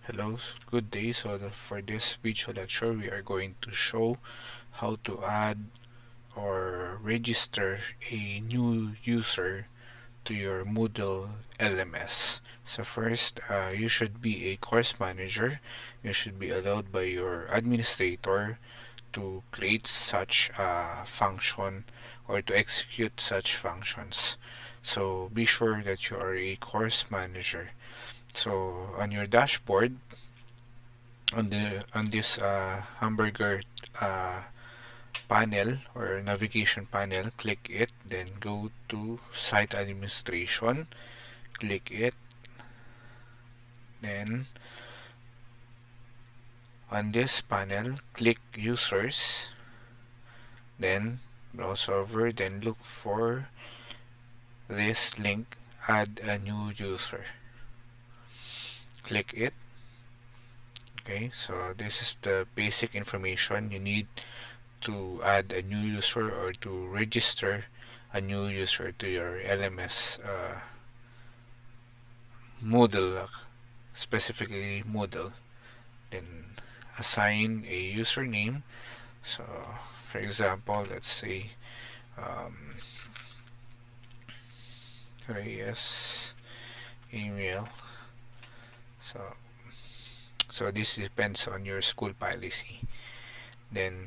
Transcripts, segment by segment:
Hello, good day. For this video lecture, we are going to show how to add or register a new user to your Moodle LMS. So first, you should be a course manager. You should be allowed by your administrator to create such a function or to execute such functions. So be sure that you are a course manager. So on your dashboard, on this hamburger uh, panel or navigation panel, click it, then go to site administration, click it, then on this panel click users, then browse over, then look for this link, add a new user, click it. Okay, so this is the basic information you need to add a new user or to register a new user to your LMS Moodle, specifically Moodle. Then assign a username. So, for example, let's say um, Reyes email. So this depends on your school policy. Then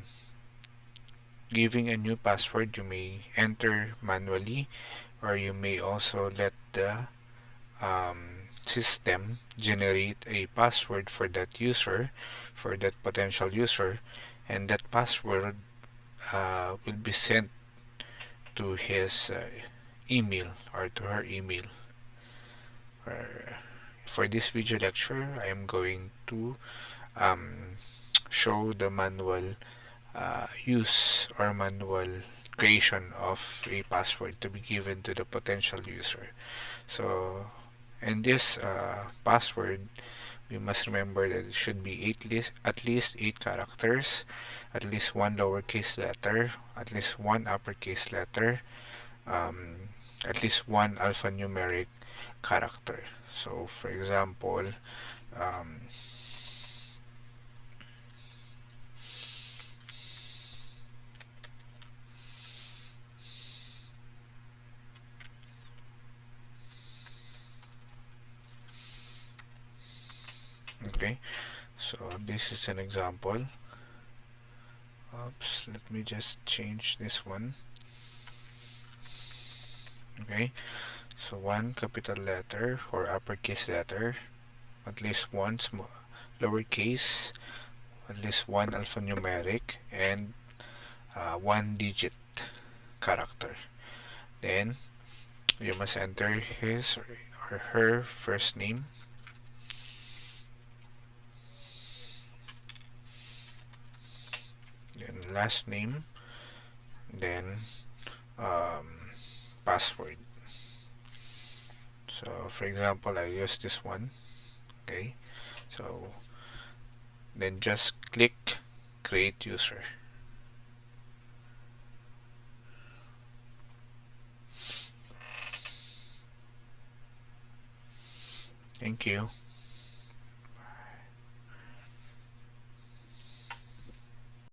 giving a new password, you may enter manually, or you may also let the system generate a password for that user, for that potential user, and that password will be sent to his email or to her email. For this video lecture, I am going to show the manual use or manual creation of a password to be given to the potential user. So in this password, we must remember that it should be at least 8 characters, at least one lowercase letter, at least one uppercase letter, at least one alphanumeric character. So for example, um, okay, so this is an example. Oops, let me just change this one. Okay, so one capital letter or uppercase letter, at least one lowercase, at least one alphanumeric, and one digit character. Then you must enter his or her first name, then last name, then password. So for example, I use this one. Okay, so then just click create user. Thank you.